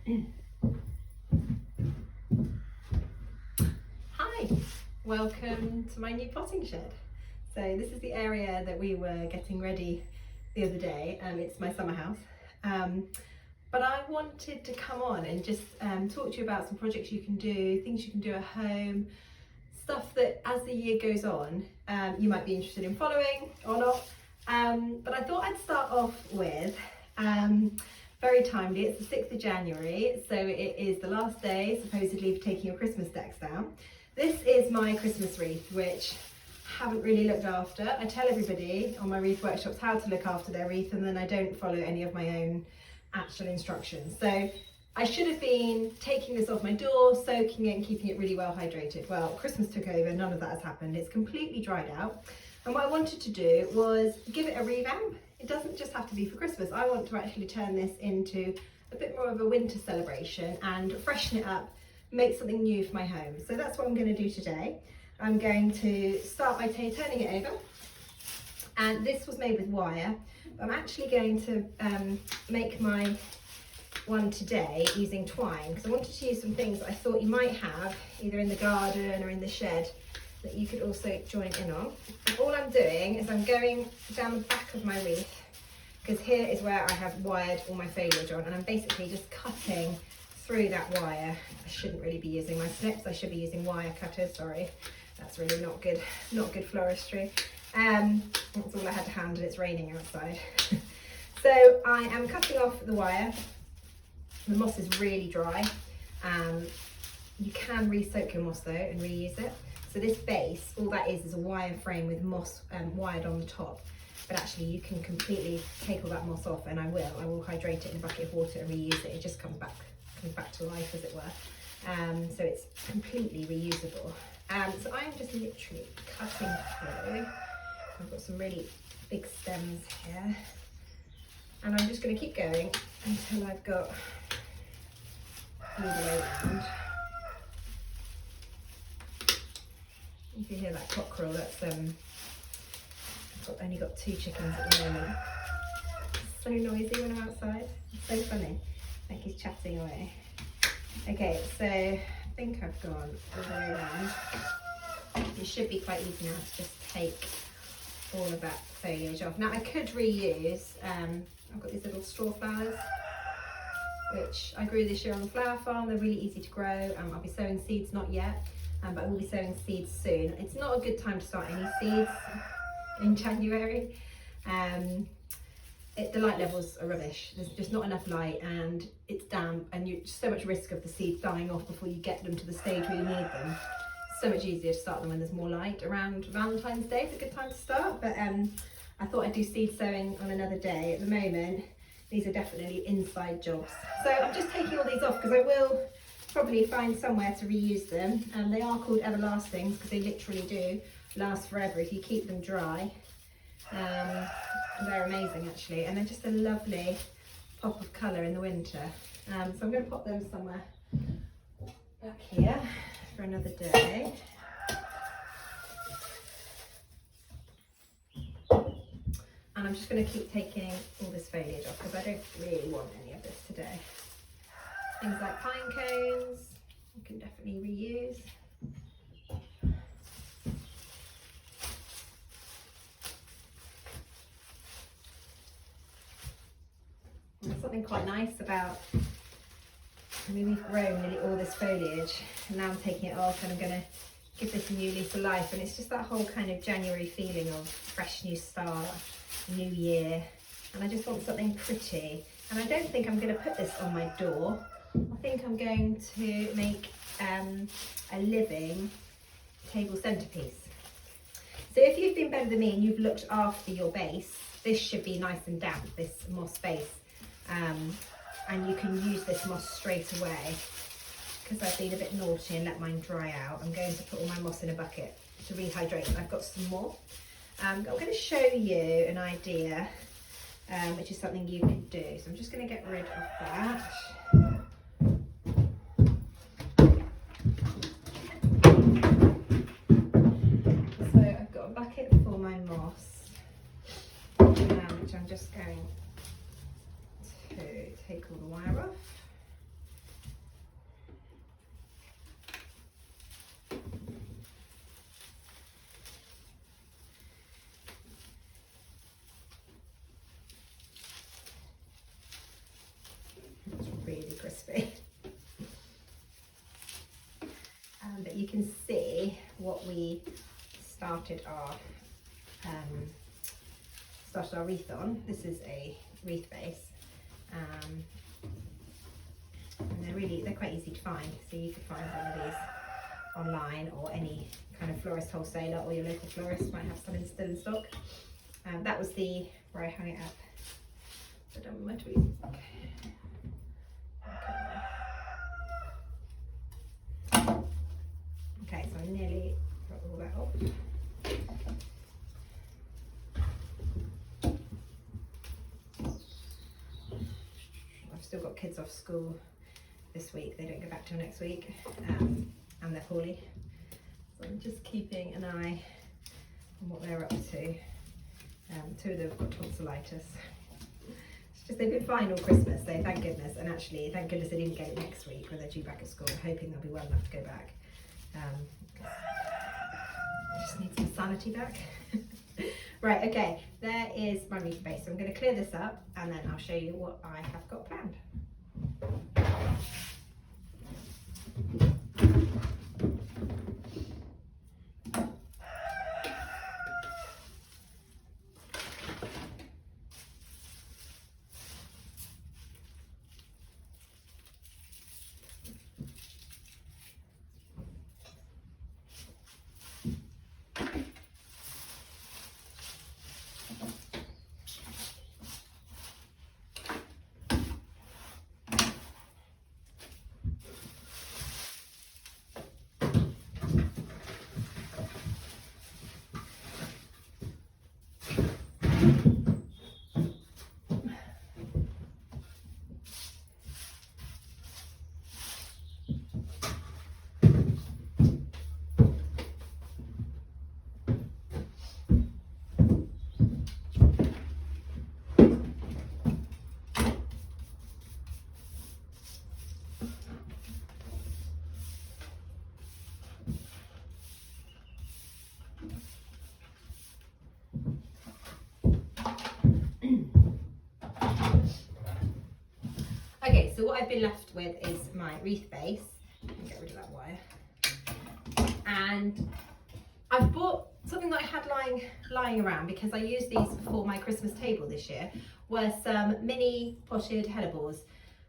Hi, welcome to my new potting shed. So this is the area that we were getting ready the other day. It's my summer house. But I wanted to come on and just talk to you about some projects you can do, things you can do at home, stuff that as the year goes on, you might be interested in following or not. But I thought I'd start off with, very timely, it's the 6th of January, so it is the last day supposedly for taking your Christmas decks down. This is my Christmas wreath, which I haven't really looked after. I tell everybody on my wreath workshops how to look after their wreath, and then I don't follow any of my own actual instructions. So I should have been taking this off my door, soaking it and keeping it really well hydrated. Well, Christmas took over, none of that has happened. It's completely dried out. And what I wanted to do was give it a revamp. It doesn't just have to be for Christmas. I want to actually turn this into a bit more of a winter celebration and freshen it up, make something new for my home. So that's what I'm going to do today. I'm going to start by turning it over. And this was made with wire. I'm actually going to make my one today using twine, because I wanted to use some things that I thought you might have either in the garden or in the shed that you could also join in on. And all I'm doing is I'm going down the back of my wreath, because here is where I have wired all my foliage on, and I'm basically just cutting through that wire. I shouldn't really be using my snips, I should be using wire cutters, sorry. That's really not good floristry. That's all I had to hand, and it's raining outside. So I am cutting off the wire. The moss is really dry. You can re-soak your moss though and reuse it. So this base, all that is a wire frame with moss wired on the top. But actually you can completely take all that moss off, and I will hydrate it in a bucket of water and reuse it. It just comes back to life, as it were. So it's completely reusable. So I'm just literally cutting through. I've got some really big stems here, and I'm just going to keep going until I've got all the way around. If you hear that cockerel, that's I've only got 2 chickens at the moment. It's so noisy when I'm outside. It's so funny, like he's chatting away. Okay, so I think I've gone all the way around. It should be quite easy now to just take all of that foliage off. Now I could reuse, I've got these little straw flowers, which I grew this year on the flower farm. They're really easy to grow. I'll be sowing seeds, not yet, but I will be sowing seeds soon. It's not a good time to start any seeds in January. The light levels are rubbish. There's just not enough light, and it's damp, and you so much risk of the seeds dying off before you get them to the stage where you need them. So much easier to start them when there's more light. Around Valentine's Day is a good time to start, but I thought I'd do seed sowing on another day. At the moment, these are definitely inside jobs. So I'm just taking all these off because I will probably find somewhere to reuse them. They are called everlastings because they literally do last forever if you keep them dry. They're amazing actually, and they're just a lovely pop of colour in the winter. So I'm going to pop them somewhere back here for another day. And I'm just going to keep taking all this foliage off because I don't really want any of this today. Things like pine cones, you can definitely reuse. There's something quite nice about, we've grown nearly all this foliage, and now I'm taking it off and I'm going to give this a new lease of life, and it's just that whole kind of January feeling of fresh new start, new year, and I just want something pretty. And I don't think I'm going to put this on my door. I think I'm going to make a living table centrepiece. So if you've been better than me and you've looked after your base, this should be nice and damp, this moss base. And you can use this moss straight away. Because I've been a bit naughty and let mine dry out, I'm going to put all my moss in a bucket to rehydrate. I've got some more. I'm going to show you an idea, which is something you could do. So I'm just going to get rid of that. So I've got a bucket for my moss, which I'm just going to take all the wire off. we started our wreath on. This is a wreath base, and they're quite easy to find. So you could find one of these online, or any kind of florist wholesaler, or your local florist might have some still in stock. That was where I hung it up. So done with my tweed. Okay, so I nearly got all that off. I've still got kids off school this week. They don't go back till next week, and they're poorly. So I'm just keeping an eye on what they're up to. Two of them have got tonsillitis. It's just they've been fine all Christmas, so thank goodness. And actually, thank goodness they didn't get it next week when they're due back at school. I'm hoping they'll be well enough to go back. I just need some sanity back. Right, okay, there is my wreath base. So I'm going to clear this up, and then I'll show you what I have got planned. Okay, so what I've been left with is my wreath base. Get rid of that wire. And I've bought something that I had lying around, because I used these for my Christmas table this year, were some mini potted hellebores.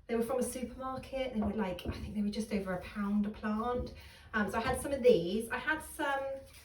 They were from a supermarket. They were I think they were just over £1 a plant. So I had some of these. I had some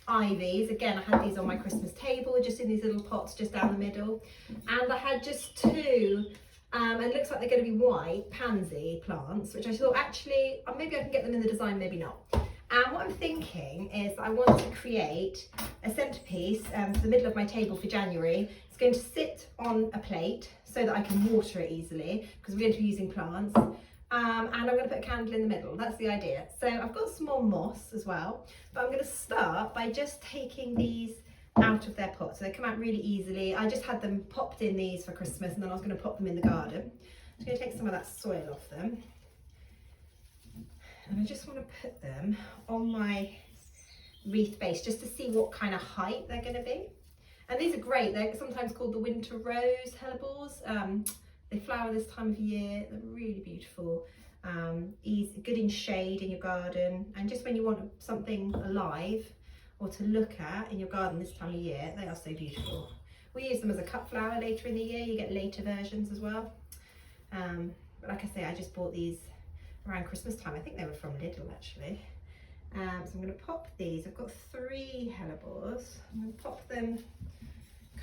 ivies. Again, I had these on my Christmas table, just in these little pots just down the middle. And I had just two, and it looks like they're going to be white pansy plants, which I thought actually, maybe I can get them in the design, maybe not. And what I'm thinking is I want to create a centerpiece for the middle of my table for January. It's going to sit on a plate so that I can water it easily, because we're going to be using plants. And I'm going to put a candle in the middle. That's the idea. So I've got some more moss as well, but I'm going to start by just taking these out of their pot. So they come out really easily. I just had them popped in these for Christmas, and then I was going to pop them in the garden. I'm just going to take some of that soil off them. And I just want to put them on my wreath base just to see what kind of height they're going to be. And these are great. They're sometimes called the winter rose hellebores. They flower this time of year. They're really beautiful. Easy, good in shade in your garden. And just when you want something alive or to look at in your garden this time of year, they are so beautiful. We use them as a cut flower later in the year. You get later versions as well. But like I say, I just bought these around Christmas time. I think they were from Lidl actually. So I'm going to pop these. I've got 3 hellebores. I'm going to pop them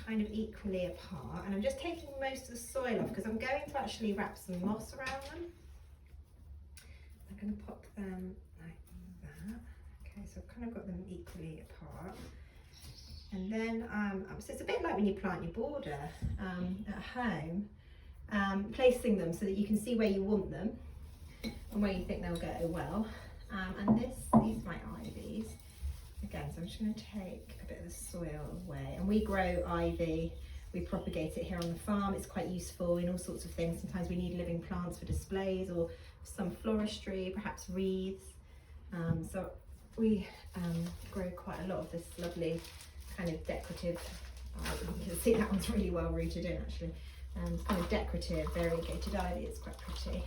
kind of equally apart, and I'm just taking most of the soil off because I'm going to actually wrap some moss around them. I'm going to pop them like that. Okay, so I've kind of got them equally apart. And then, so it's a bit like when you plant your border at home, placing them so that you can see where you want them and where you think they'll go well. And these are my ivies. Again, so I'm just going to take a bit of the soil away. And we grow ivy, we propagate it here on the farm. It's quite useful in all sorts of things. Sometimes we need living plants for displays or some floristry, perhaps wreaths. So we grow quite a lot of this lovely kind of decorative, you can see that one's really well rooted in actually. Kind of decorative, variegated ivy, it's quite pretty.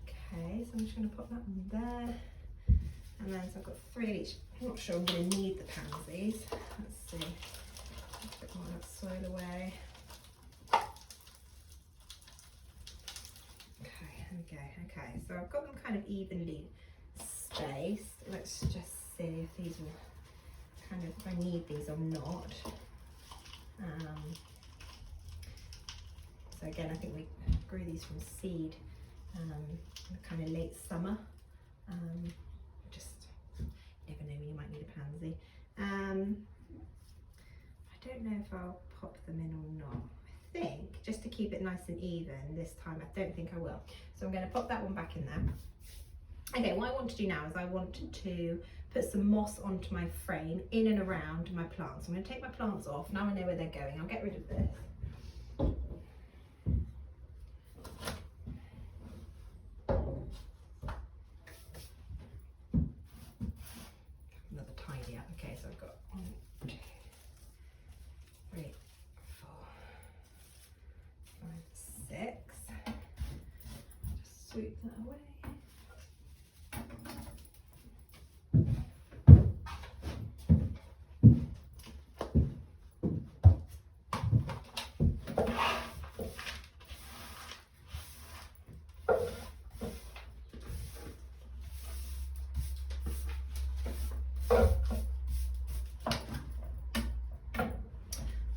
Okay, so I'm just going to pop that in there. And then so I've got 3 of each. I'm not sure I'm going to need the pansies. Let's see. A bit more of that soil away. Okay, there we go. Okay, so I've got them kind of evenly spaced. Let's just see if these will kind of, if I need these or not. So again, I think we grew these from seed in the kind of late summer. Just, you never know when you might need a pansy. I don't know if I'll pop them in or not. I think, just to keep it nice and even this time, I don't think I will. So I'm going to pop that one back in there. Okay, what I want to do now is I want to put some moss onto my frame in and around my plants. I'm going to take my plants off. Now I know where they're going. I'll get rid of this. Another tidy up. Okay, so I've got 1, 2, 3, 4, 5, 6. Just sweep that away.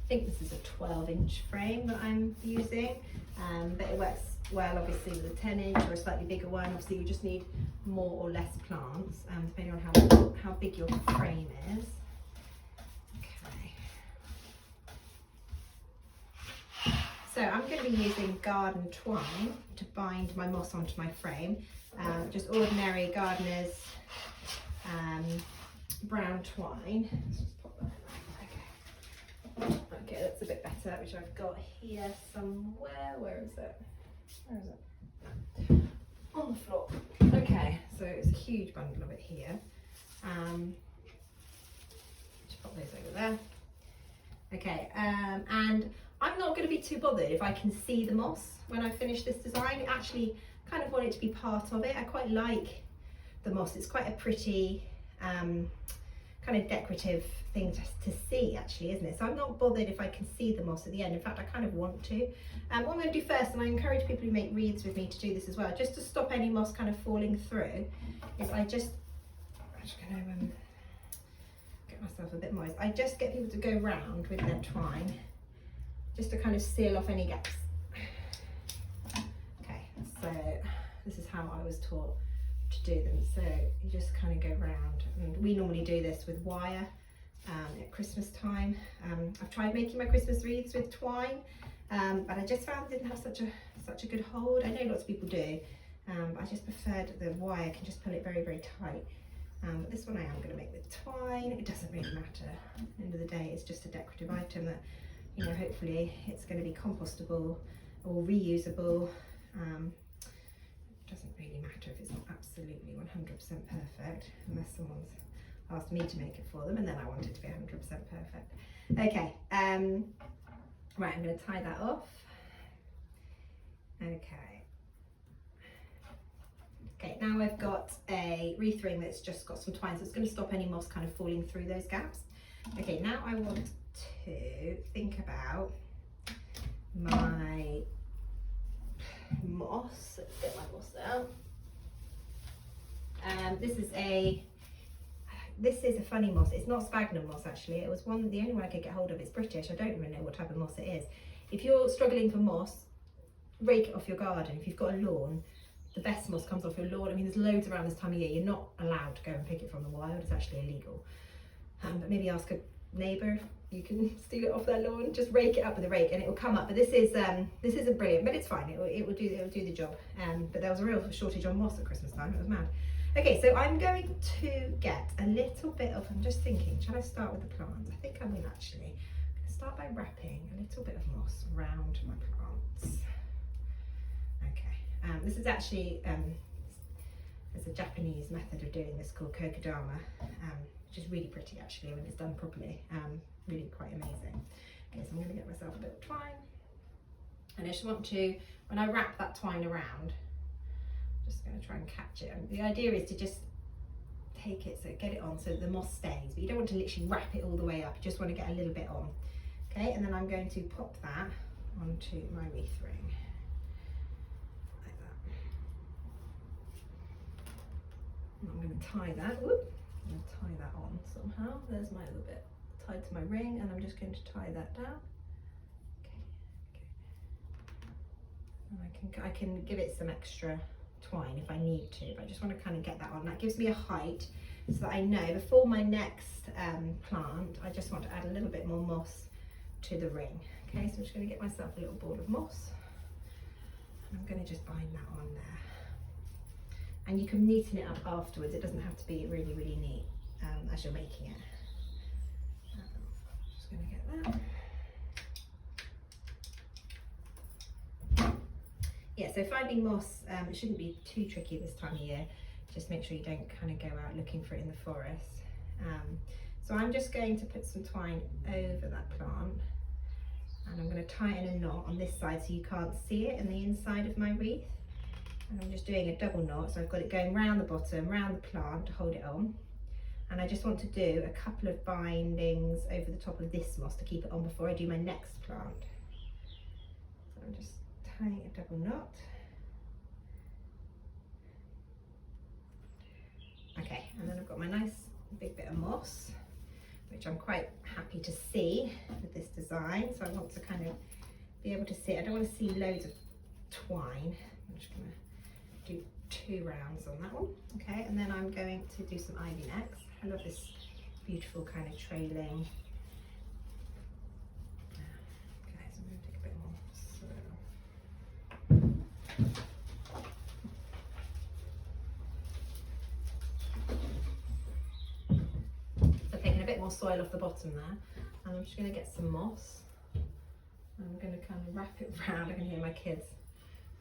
I think this is a 12-inch frame that I'm using, but it works well obviously with a 10-inch or a slightly bigger one. Obviously you just need more or less plants, depending on how big your frame is. Okay. So I'm going to be using garden twine to bind my moss onto my frame, just ordinary gardener's brown twine. Let's just pop that in. Okay, that's a bit better, which I've got here somewhere. Where is it? Where is it? On the floor. Okay, so it's a huge bundle of it here. Just pop those over there. Okay, and I'm not going to be too bothered if I can see the moss when I finish this design. I actually kind of want it to be part of it. I quite like the moss. It's quite a pretty kind of decorative thing to see, actually, isn't it? So I'm not bothered if I can see the moss at the end. In fact, I kind of want to. What I'm going to do first, and I encourage people who make wreaths with me to do this as well, just to stop any moss kind of falling through, is I'm just going to get myself a bit moist. I just get people to go round with their twine, just to kind of seal off any gaps. Okay, so this is how I was taught to do them. So you just kind of go round, and we normally do this with wire at Christmas time. I've tried making my Christmas wreaths with twine, but I just found it didn't have such a good hold. I know lots of people do, but I just preferred the wire. Can just pull it very, very tight. But this one I am going to make with twine. It doesn't really matter. At the end of the day, it's just a decorative item that, you know, hopefully it's going to be compostable or reusable. It doesn't really matter if it's not absolutely 100% perfect, unless someone's asked me to make it for them, and then I want it to be 100% perfect. Okay, right, I'm going to tie that off. Okay, now I've got a wreath ring that's just got some twine, so it's going to stop any moss kind of falling through those gaps. Okay, now I want to think about my moss. Let's get my moss out. This is a funny moss. It's not sphagnum moss, actually. It was the only one I could get hold of. It's British. I don't even know what type of moss it is. If you're struggling for moss, rake it off your garden. If you've got a lawn, the best moss comes off your lawn. I mean, there's loads around this time of year. You're not allowed to go and pick it from the wild. It's actually illegal. But maybe ask a neighbour if you can steal it off their lawn. Just rake it up with a rake and it will come up. But this isn't brilliant, but it's fine. It will do the job. But there was a real shortage on moss at Christmas time. It was mad. Okay, so I'm going to get a little bit of, I'm just thinking, shall I start with the plants? I think I will actually. I'm going to start by wrapping a little bit of moss around my plants. Okay, this is actually, there's a Japanese method of doing this called kokedama, which is really pretty actually when it's done properly, really quite amazing. Okay, so I'm going to get myself a bit of twine, and I just want to, when I wrap that twine around, just going to try and catch it. And the idea is to just take it, so get it on so the moss stays, but you don't want to literally wrap it all the way up, you just want to get a little bit on. Okay, and then I'm going to pop that onto my wreath ring, like that. And I'm going to tie that, whoop, I'm going to tie that on somehow. There's my little bit tied to my ring, and I'm just going to tie that down. And I can give it some extra twine if I need to, but I just want to kind of get that on. That gives me a height so that I know before my next plant, I just want to add a little bit more moss to the ring. Okay, so I'm just going to get myself a little ball of moss, and I'm going to just bind that on there. And you can neaten it up afterwards, it doesn't have to be really, really neat as you're making it. Just going to get that. Yeah, so finding moss, it shouldn't be too tricky this time of year. Just make sure you don't kind of go out looking for it in the forest. So I'm just going to put some twine over that plant, and I'm going to tie it in a knot on this side so you can't see it in the inside of my wreath. And I'm just doing a double knot, so I've got it going round the bottom, round the plant to hold it on. And I just want to do a couple of bindings over the top of this moss to keep it on before I do my next plant. So I'm just tying a double knot. Okay, and then I've got my nice big bit of moss, which I'm quite happy to see with this design. So I want to kind of be able to see, I don't want to see loads of twine. I'm just going to do 2 rounds on that one. Okay, and then I'm going to do some ivy next. I love this beautiful kind of trailing. Okay, so I'm going to take a bit more soil. So taking a bit more soil off the bottom there, and I'm just going to get some moss. I'm going to kind of wrap it round. I can hear my kids,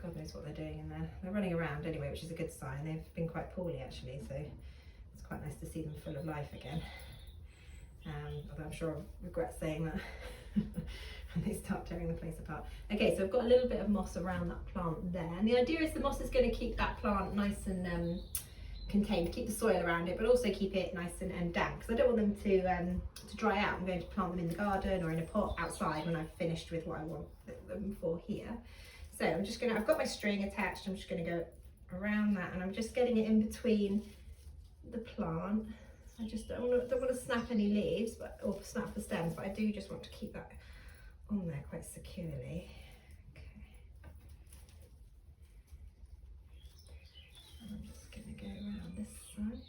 God knows what they're doing in there. They're running around anyway, which is a good sign. They've been quite poorly actually, so it's quite nice to see them full of life again. Although I'm sure I'll regret saying that when they start tearing the place apart. Okay, so I've got a little bit of moss around that plant there, and the idea is the moss is going to keep that plant nice and contained, keep the soil around it, but also keep it nice and damp, because I don't want them to dry out. I'm going to plant them in the garden or in a pot outside when I've finished with what I want them for here. So I'm just I've got my string attached, I'm just going to go around that, and I'm just getting it in between the plant. I just don't want to snap any leaves, or snap the stems, but I do just want to keep that on there quite securely. Okay. And I'm just going to go around this side.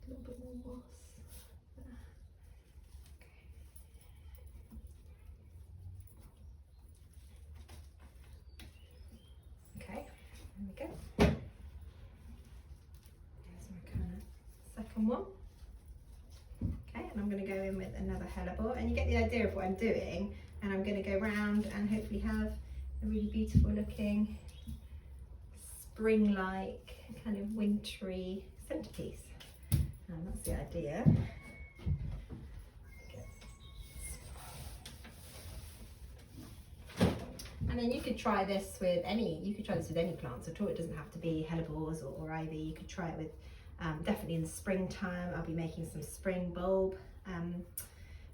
A little bit more moss. Okay, there we go. There's my kind of second one. Okay, and I'm going to go in with another hellebore, and you get the idea of what I'm doing. And I'm going to go round and hopefully have a really beautiful looking spring-like kind of wintry centerpiece. And that's the idea. And then you could try this with any plants at all. It doesn't have to be hellebores or ivy. You could try it with, definitely in the springtime, I'll be making some spring bulb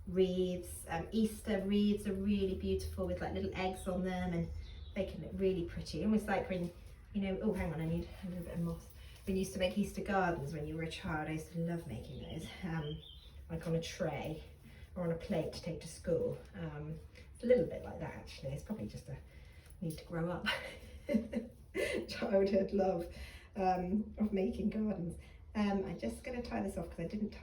wreaths. Easter wreaths are really beautiful with like little eggs on them and making it really pretty. Almost like when, oh hang on, I need a little bit of moss. When you used to make Easter gardens when you were a child, I used to love making those, like on a tray or on a plate to take to school. It's a little bit like that actually. It's probably just a need to grow up childhood love of making gardens. I'm just going to tie this off because I didn't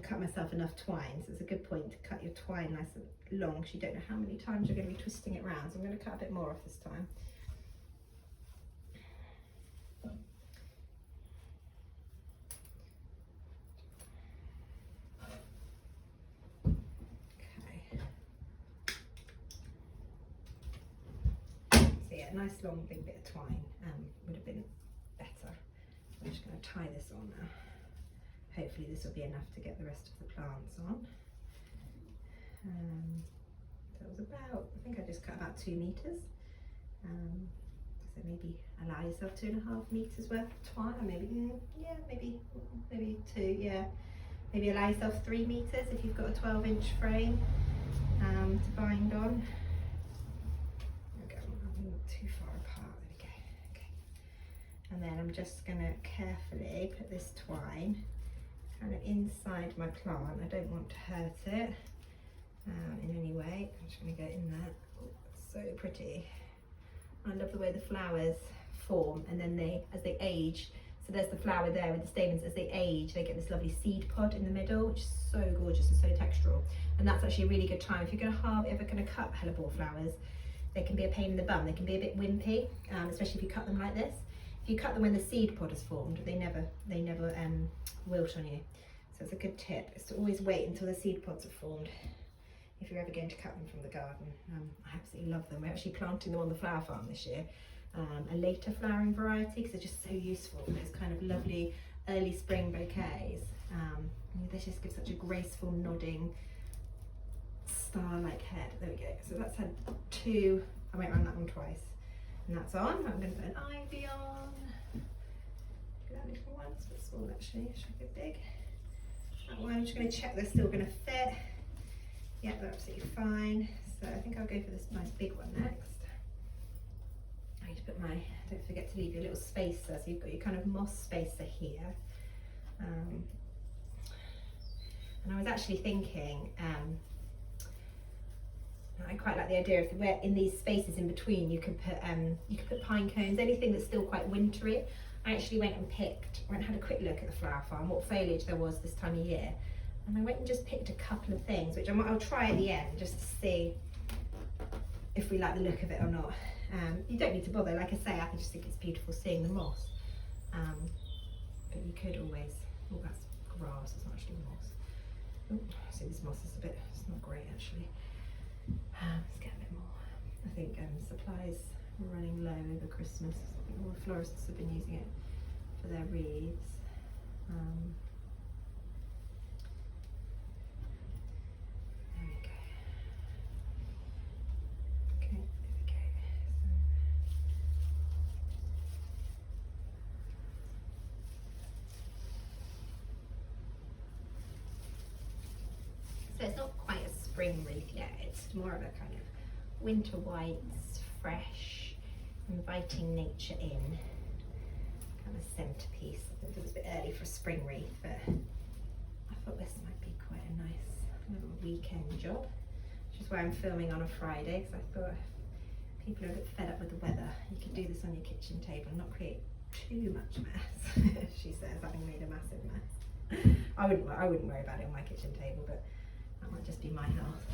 cut myself enough twine, so it's a good point to cut your twine nice and long because you don't know how many times you're going to be twisting it around. So I'm going to cut a bit more off this time. Nice long big bit of twine would have been better. I'm just going to tie this on now. Hopefully this will be enough to get the rest of the plants on. That was about, I think I just cut about 2 meters. So maybe allow yourself 2.5 meters worth of twine, or maybe, yeah, maybe 2, yeah. Maybe allow yourself 3 meters if you've got a 12-inch frame to bind on. Okay, not too far apart, there we go. Okay. And then I'm just gonna carefully put this twine kind of inside my plant. I don't want to hurt it in any way. I'm just gonna go in there. Oh, so pretty. I love the way the flowers form, and then as they age, so there's the flower there with the stamens, as they age they get this lovely seed pod in the middle, which is so gorgeous and so textural. And that's actually a really good time if you're ever going to cut hellebore flowers. They can be a pain in the bum, they can be a bit wimpy, especially if you cut them like this. If you cut them when the seed pod is formed, they never wilt on you. So it's a good tip, is to always wait until the seed pods are formed if you're ever going to cut them from the garden. I absolutely love them. We're actually planting them on the flower farm this year, a later flowering variety, because they're just so useful for those kind of lovely early spring bouquets. They just give such a graceful nodding star-like head. There we go. So that's had 2. I went around that one twice, and that's on. I'm going to put an ivy on. Look at that little one. It's a bit small actually. It should be big. That one, I'm just going to check they're still going to fit. Yeah, they're absolutely fine. So I think I'll go for this nice big one next. I need to put don't forget to leave your little spacer, so you've got your kind of moss spacer here. And I was actually thinking, I quite like the idea of where in these spaces in between you could put pine cones, anything that's still quite wintry. I actually went and had a quick look at the flower farm, what foliage there was this time of year. And I went and just picked a couple of things, which I'll try at the end, just to see if we like the look of it or not. You don't need to bother, like I say, I just think it's beautiful seeing the moss. But you could always, oh, that's grass, it's not actually moss. Oh, see, this moss is it's not great actually. Let's get a bit more. I think supplies are running low over Christmas. I think all the florists have been using it for their wreaths. There we go. Okay, there we go. So it's not quite a spring wreath yet, it's more of a kind of winter whites, fresh, inviting nature in, kind of centerpiece. I think it was a bit early for a spring wreath, but I thought this might be quite a nice little weekend job, which is why I'm filming on a Friday, because I thought if people are a bit fed up with the weather, you could do this on your kitchen table and not create too much mess, she says, having made a massive mess. I wouldn't worry about it on my kitchen table, but that might just be my health.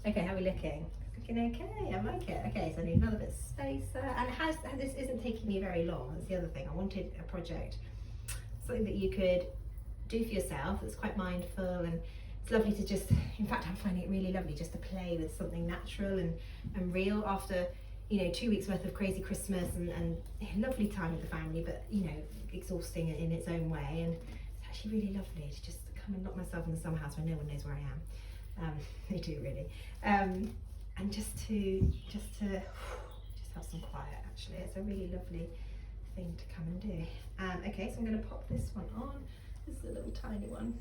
Okay, how are we looking? It's looking okay, I like it. Okay, so I need another bit of spacer. And this isn't taking me very long, that's the other thing. I wanted a project, something that you could do for yourself that's quite mindful, and it's lovely to just, in fact I'm finding it really lovely just to play with something natural and real after, 2 weeks worth of crazy Christmas and lovely time with the family, but exhausting in its own way. And it's actually really lovely to just come and lock myself in the summer house where no one knows where I am. They do really, and just to have some quiet. Actually, it's a really lovely thing to come and do. Okay, so I'm going to pop this one on. This is a little tiny one.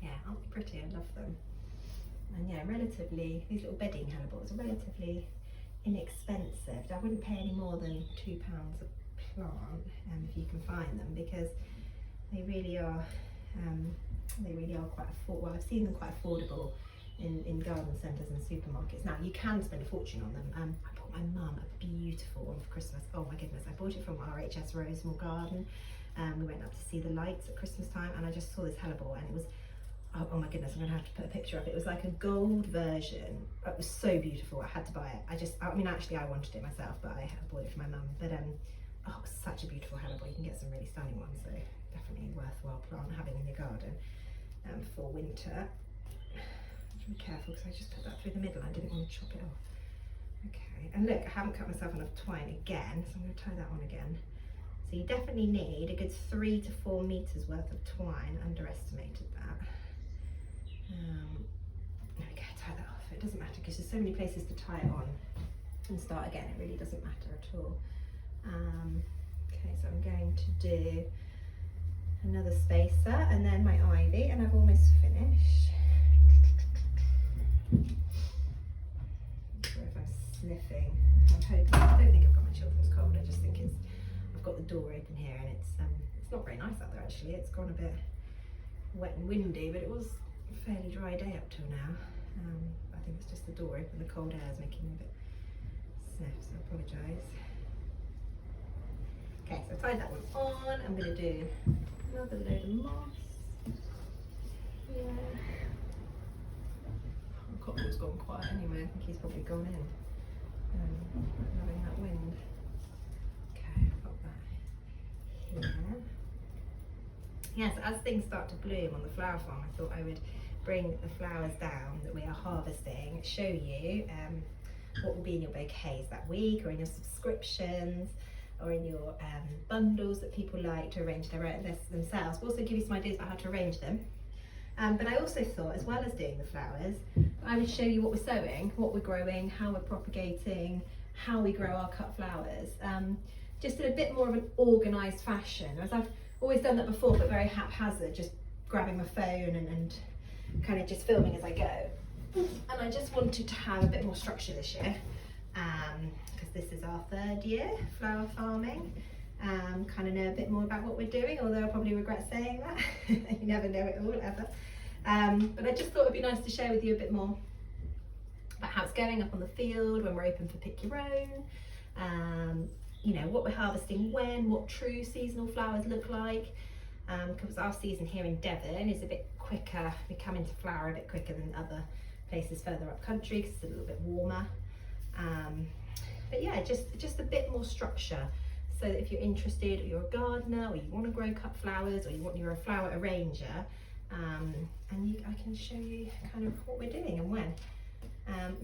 Yeah, aren't they pretty? I love them. And yeah, these little bedding hellebores are relatively inexpensive. I wouldn't pay any more than £2 a plant, if you can find them, because they really are. Quite affordable. Well, I've seen them quite affordable in garden centres and supermarkets. Now you can spend a fortune on them. I bought my mum a beautiful one for Christmas. Oh my goodness, I bought it from RHS Rosemore Garden. We went up to see the lights at Christmas time, and I just saw this hellebore, and it was, oh my goodness, I'm gonna have to put a picture up. It was like a gold version. It was so beautiful. I had to buy it. Actually I wanted it myself, but I bought it for my mum. But oh, it was such a beautiful hellebore. You can get some really stunning ones, so definitely worthwhile plant having in your garden for winter. I have to be careful because I just put that through the middle. I didn't want to chop it off. Okay, and look, I haven't cut myself enough twine again, so I'm going to tie that on again. So you definitely need a good 3 to 4 meters worth of twine. Underestimated that. There we go, tie that off. It doesn't matter because there's so many places to tie it on. and start again. It really doesn't matter at all. Okay, so I'm going to do another spacer and then my ivy, and I've almost finished. Sorry if I'm sniffing. I don't think I've got my children's cold. I just think I've got the door open here, and it's not very nice out there actually. It's gone a bit wet and windy, but it was a fairly dry day up till now. I think it's just the door open. The cold air is making me a bit sniff, so I apologise. Okay, so I've tied that one on. I'm going to do another load of moss. Yeah. The cockle's gone quiet anyway. I think he's probably gone in. Having that wind. Okay, I've got that here. Yes, as things start to bloom on the flower farm, I thought I would bring the flowers down that we are harvesting, show you what will be in your bouquets that week, or in your subscriptions, or in your bundles that people like to arrange themselves. We'll also give you some ideas about how to arrange them. But I also thought, as well as doing the flowers, I would show you what we're sowing, what we're growing, how we're propagating, how we grow our cut flowers, just in a bit more of an organised fashion. As I've always done that before, but very haphazard, just grabbing my phone and kind of just filming as I go. And I just wanted to have a bit more structure this year, because this is our 3rd year flower farming. Kind of know a bit more about what we're doing, although I'll probably regret saying that. You never know it all, ever. But I just thought it'd be nice to share with you a bit more about how it's going up on the field when we're open for pick your own. You know, what we're harvesting when, what true seasonal flowers look like. Because our season here in Devon is a bit quicker. We come into flower a bit quicker than other places further up country because it's a little bit warmer. But yeah, just a bit more structure. So that if you're interested, or you're a gardener, or you want to grow cut flowers, or you're a flower arranger, I can show you kind of what we're doing and when.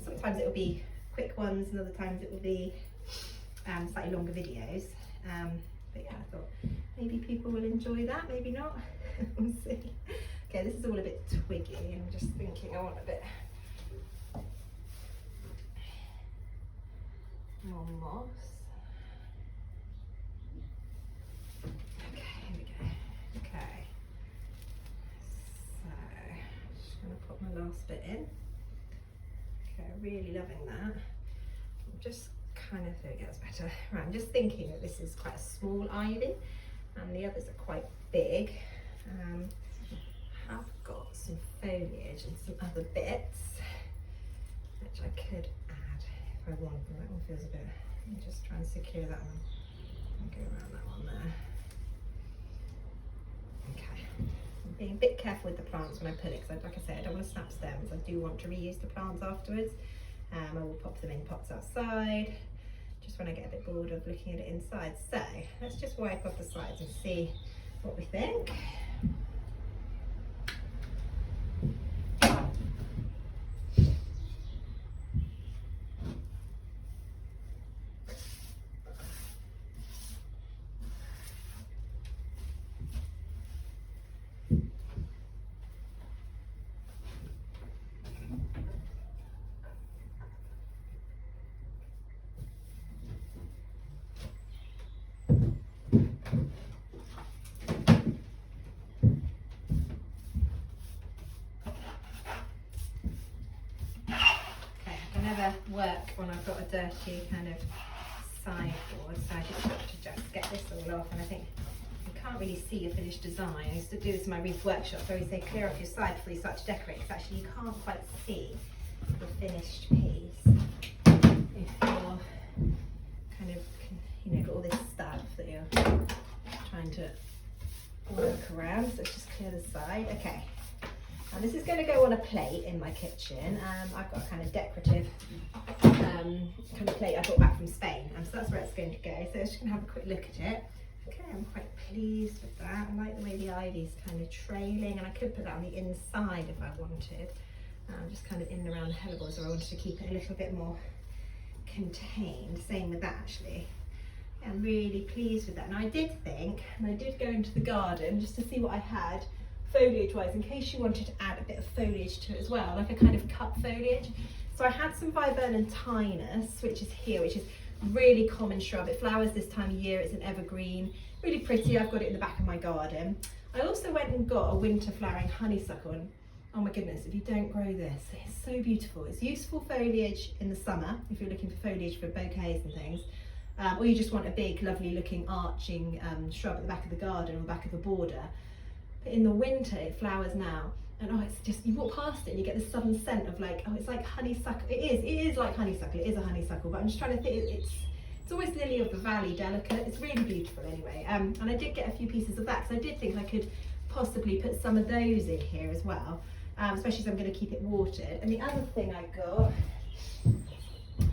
Sometimes it will be quick ones, and other times it will be slightly longer videos. But yeah, I thought maybe people will enjoy that, maybe not. We'll see. Okay, this is all a bit twiggy, and I'm just thinking I want a bit more moss. My last bit in. Okay, really loving that. I'm just kind of, there it gets better. Right, I'm just thinking that this is quite a small ivy, and the others are quite big. I've got some foliage and some other bits which I could add if I want. That one feels a bit. Let me just try and secure that one. I'll go around that one there. Okay. Being a bit careful with the plants when I pull it, because like I say, I don't want to snap stems. I do want to reuse the plants afterwards. I will pop them in pots outside, just when I get a bit bored of looking at it inside. So let's just wipe off the sides and see what we think. Work when I've got a dirty kind of sideboard, so I just got to just get this all off. And I think you can't really see your finished design. I used to do this in my wreath workshop, so I always say clear off your side before you start to decorate, because actually you can't quite see the finished piece if you're kind of, you know, got all this stuff that you're trying to work around. So let's just clear the side. Okay. And this is going to go on a plate in my kitchen. I've got a kind of decorative kind of plate I brought back from Spain, so that's where it's going to go. So I'm just going to have a quick look at it. Okay, I'm quite pleased with that. I like the way the ivy's kind of trailing, and I could put that on the inside if I wanted. Just kind of in and around the hellebores, or I wanted to keep it a little bit more contained. Same with that actually. Yeah, I'm really pleased with that. Now I did think, and I did go into the garden just to see what I had foliage wise, in case you wanted to add a bit of foliage to it as well, like a kind of cut foliage. So I had some viburnum-tinus, which is here, which is really common shrub. It flowers this time of year. It's an evergreen, really pretty. I've got it in the back of my garden. I also went and got a winter flowering honeysuckle, and oh my goodness, if you don't grow this, it's so beautiful. It's useful foliage in the summer if you're looking for foliage for bouquets and things, or you just want a big lovely looking arching shrub at the back of the garden or the back of a border. But in the winter it flowers now, and oh, it's just, you walk past it and you get this sudden scent of like, oh, it's like honeysuckle. It is like honeysuckle. It is a honeysuckle, but I'm just trying to think, it's almost lily of the valley delicate. It's really beautiful anyway. And I did get a few pieces of that, because I did think I could possibly put some of those in here as well, especially as I'm going to keep it watered. And the other thing I got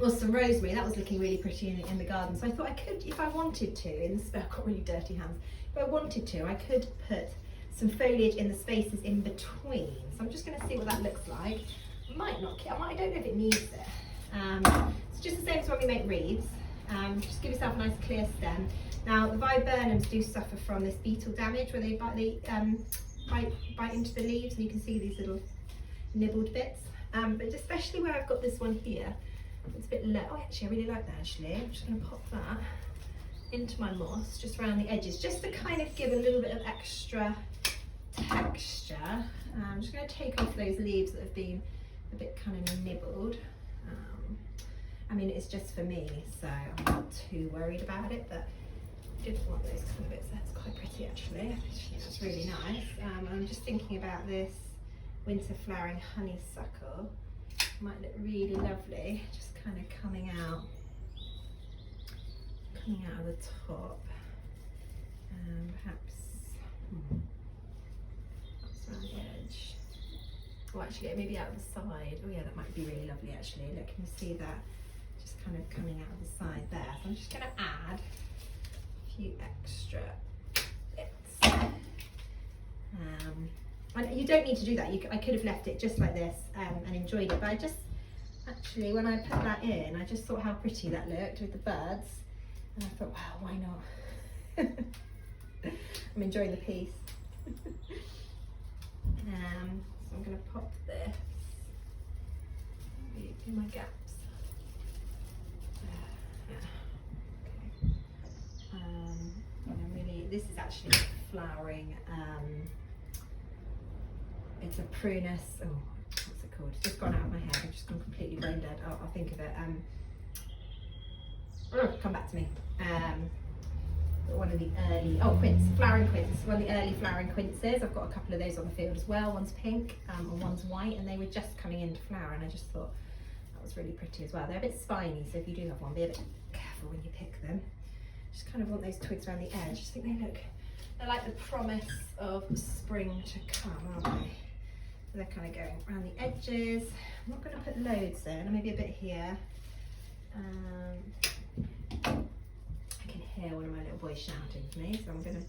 was some rosemary. That was looking really pretty in the garden, so I thought I could, if I wanted to, I've got really dirty hands, if I wanted to, I could put some foliage in the spaces in between. So I'm just going to see what that looks like. I don't know if it needs it. It's just the same as when we make wreaths. Just give yourself a nice clear stem. Now the viburnums do suffer from this beetle damage where they bite into the leaves, and you can see these little nibbled bits. But especially where I've got this one here, it's a bit low. Oh, actually, I really like that actually. I'm just going to pop that into my moss, just around the edges, just to kind of give a little bit of extra texture. I'm just going to take off those leaves that have been a bit kind of nibbled. I mean, it's just for me, so I'm not too worried about it, but I did want those kind of bits. That's quite pretty actually. I think that's really nice. I'm just thinking about this winter flowering honeysuckle. Might look really lovely, just kind of coming out of the top. Perhaps around the edge. Oh, actually, maybe out of the side. Oh yeah, that might be really lovely actually. Look, can you see that? Just kind of coming out of the side there. So I'm just going to add a few extra bits. And you don't need to do that. I could have left it just like this and enjoyed it, but I just, actually, when I put that in, I just thought how pretty that looked with the birds, and I thought, wow, why not? I'm enjoying the piece. So I'm going to pop this in my gaps. Really, this is actually flowering. It's a prunus. Oh, what's it called? It's just gone out of my head. I've just gone completely brain dead. I'll think of it. Come back to me. One of the early, flowering quince. One of the early flowering quinces. I've got a couple of those on the field as well. One's pink and one's white, and they were just coming into flower, and I just thought that was really pretty as well. They're a bit spiny, so if you do have one, be a bit careful when you pick them. Just kind of want those twigs around the edge. I think they're like the promise of spring to come, aren't they? So they're kind of going around the edges. I'm not going to put loads in, maybe a bit here. I can hear one of my little boys shouting to me, so I'm going to